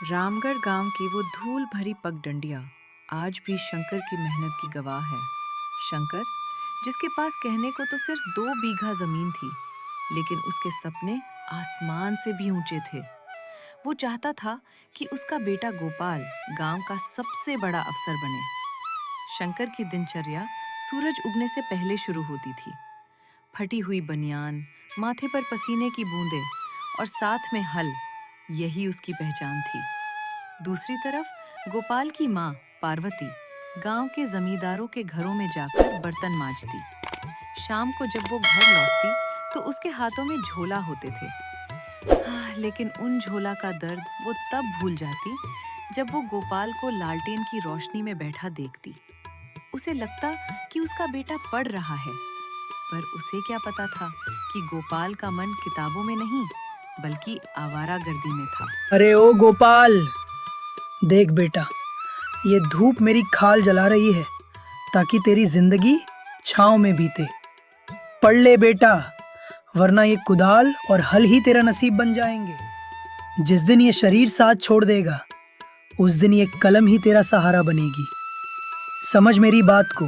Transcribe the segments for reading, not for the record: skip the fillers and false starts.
रामगढ़ गांव की वो धूल भरी पगडंडियां आज भी शंकर की मेहनत की गवाह है। शंकर, जिसके पास कहने को तो सिर्फ 2 बीघा जमीन थी, लेकिन उसके सपने आसमान से भी ऊंचे थे। वो चाहता था कि उसका बेटा गोपाल गांव का सबसे बड़ा अफसर बने। शंकर की दिनचर्या सूरज उगने से पहले शुरू होती थी। फटी हुई बनियान, माथे पर पसीने की बूंदें और साथ में हल, यही उसकी पहचान थी। दूसरी तरफ गोपाल की माँ पार्वती गांव के जमींदारों के घरों में जाकर बर्तन मांजती। शाम को जब वो घर लौटती तो उसके हाथों में झोला होते थे। लेकिन उन झोला का दर्द वो तब भूल जाती जब वो गोपाल को लालटेन की रोशनी में बैठा देखती। उसे लगता कि उसका बेटा पढ़ रहा है, पर उसे क्या पता था कि गोपाल का मन किताबों में नहीं बल्कि आवारागर्दी में था। अरे ओ गोपाल, देख बेटा, ये धूप मेरी खाल जला रही है ताकि तेरी जिंदगी छांव में बीते। पढ़ ले बेटा, वरना ये कुदाल और हल ही तेरा नसीब बन जाएंगे। जिस दिन ये शरीर साथ छोड़ देगा, उस दिन ये कलम ही तेरा सहारा बनेगी। समझ मेरी बात को,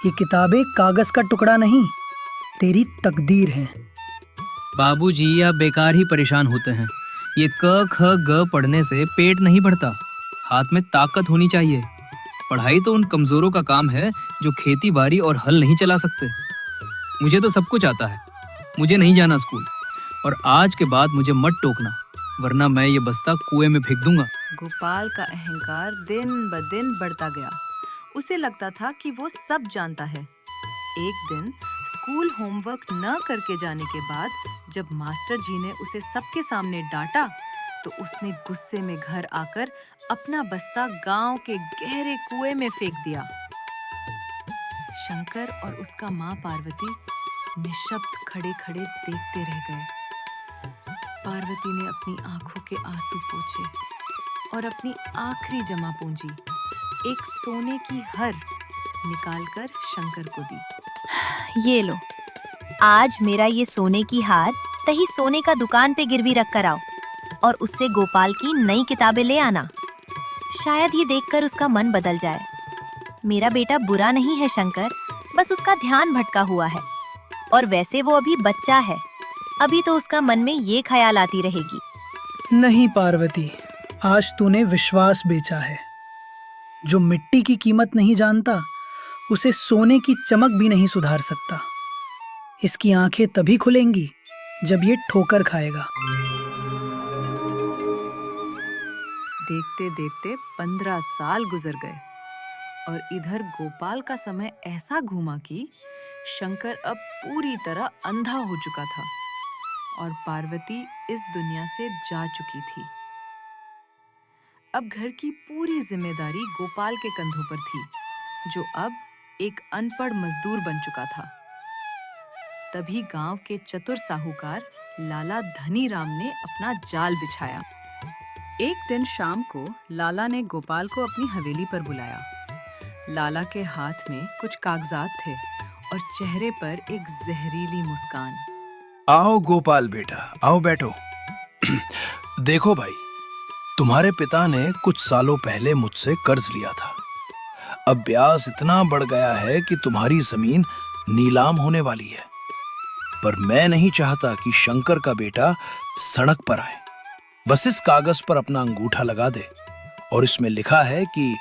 ये किताबें कागज का टुकड़ा नहीं, तेरी तकदीर है। बाबूजी, आप बेकार ही परेशान होते हैं। ये क ख ग पढ़ने से पेट नहीं भरता, हाथ में ताकत होनी चाहिए। पढ़ाई तो उन कमजोरों का काम है जो खेती बाड़ी और हल नहीं चला सकते। मुझे तो सब कुछ आता है, मुझे नहीं जाना स्कूल। और आज के बाद मुझे मत टोकना, वरना मैं ये बस्ता कुएं में फेंक दूंगा। गोपाल का अहंकार दिन ब दिन बढ़ता गया। उसे लगता था कि वो सब जानता है। एक दिन स्कूल होमवर्क न करके जाने के बाद जब मास्टर जी ने उसे सबके सामने डांटा, तो उसने गुस्से में घर आकर अपना बस्ता गांव के गहरे कुएं में फेंक दिया। शंकर और उसका माँ पार्वती निशब्द खड़े खड़े देखते रह गए। पार्वती ने अपनी आंखों के आंसू पोंछे और अपनी आखिरी जमा पूंजी, एक सोने की हर, निकालकर शंकर को दी। ये लो, आज मेरा ये सोने की हार तही सोने का दुकान पे गिरवी रख कर आओ और उससे गोपाल की नई किताबें ले आना। शायद ये देखकर उसका मन बदल जाए। मेरा बेटा बुरा नहीं है शंकर, बस उसका ध्यान भटका हुआ है। और वैसे वो अभी बच्चा है, अभी तो उसका मन में ये ख्याल आती रहेगी। नहीं पार्वती, आज तूने विश्वास बेचा है। जो मिट्टी की कीमत नहीं जानता, उसे सोने की चमक भी नहीं सुधार सकता। इसकी आंखें तभी खुलेंगी जब ये ठोकर खाएगा। देखते देखते 15 साल गुजर गए और इधर गोपाल का समय ऐसा घूमा कि शंकर अब पूरी तरह अंधा हो चुका था और पार्वती इस दुनिया से जा चुकी थी। अब घर की पूरी जिम्मेदारी गोपाल के कंधों पर थी, जो अब एक अनपढ़ मजदूर बन चुका था। तभी गांव के चतुर साहूकार लाला धनी राम ने अपना जाल बिछाया। एक दिन शाम को लाला ने गोपाल को अपनी हवेली पर बुलाया। लाला के हाथ में कुछ कागजात थे और चेहरे पर एक जहरीली मुस्कान। आओ गोपाल बेटा, आओ बैठो। देखो भाई, तुम्हारे पिता ने कुछ सालों पहले मुझसे कर्ज लिया था। अब ब्याज इतना बढ़ गया है कि तुम्हारी जमीन नीलाम होने वाली है। पर मैं नहीं चाहता कि शंकर का बेटा सड़क पर आए। बस इस कागज पर अपना अंगूठा लगा दे और इसमें लिखा है कि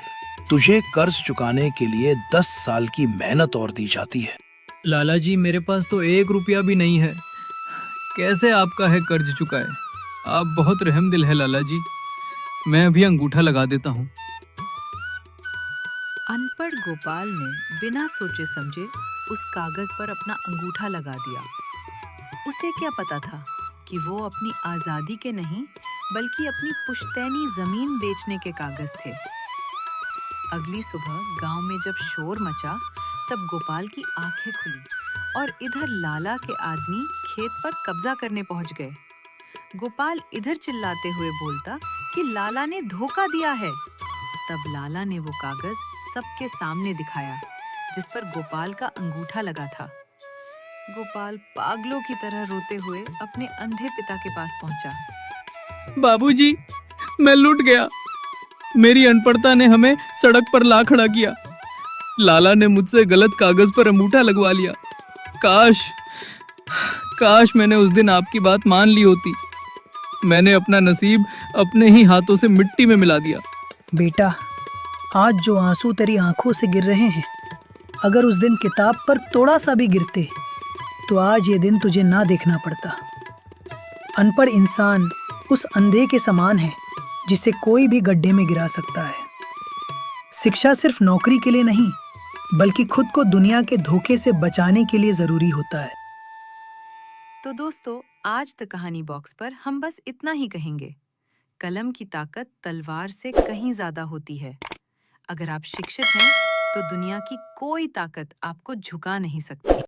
तुझे कर्ज चुकाने के लिए 10 साल की मेहनत और दी जाती है। लाला जी, मेरे पास तो 1 रुपया भी नहीं है। कैसे आपका है कर्ज चुकाए? आप बहुत रहमदिल है लाला जी। मैं अभी अंगूठा लगा देता हूँ। अनपढ़ गोपाल ने बिना सोचे समझे उस कागज पर अपना अंगूठा लगा दिया। उसे क्या पता था कि वो अपनी आजादी के नहीं बल्कि अपनी पुश्तैनी जमीन बेचने के कागज थे। अगली सुबह गांव में जब शोर मचा, तब गोपाल की आंखें खुली और इधर लाला के आदमी खेत पर कब्जा करने पहुंच गए। गोपाल इधर चिल्लाते हुए बोलता कि लाला ने धोखा दिया है। तब लाला ने वो कागज सबके सामने दिखाया, जिस पर गोपाल का अंगूठा लगा था। गोपाल पागलों की तरह रोते हुए अपने अंधे पिता के पास पहुंचा। बाबूजी, मैं लुट गया। मेरी अनपढ़ता ने हमें सड़क पर ला खड़ा किया। लाला ने मुझसे गलत कागज पर अंगूठा लगवा लिया। काश काश मैंने उस दिन आपकी बात मान ली होती। मैंने अपना नसीब अपने ही हाथों से मिट्टी में मिला दिया। बेटा, आज जो आंसू तेरी आंखों से गिर रहे हैं, अगर उस दिन किताब पर थोड़ा सा भी गिरते तो आज ये दिन तुझे ना देखना पड़ता। अनपढ़ इंसान उस अंधे के समान है जिसे कोई भी गड्ढे में गिरा सकता है। शिक्षा सिर्फ नौकरी के लिए नहीं, बल्कि खुद को दुनिया के धोखे से बचाने के लिए जरूरी होता है। तो दोस्तों, आज तक कहानी बॉक्स पर हम बस इतना ही कहेंगे। कलम की ताकत तलवार से कहीं ज्यादा होती है। अगर आप शिक्षित हैं तो दुनिया की कोई ताकत आपको झुका नहीं सकती।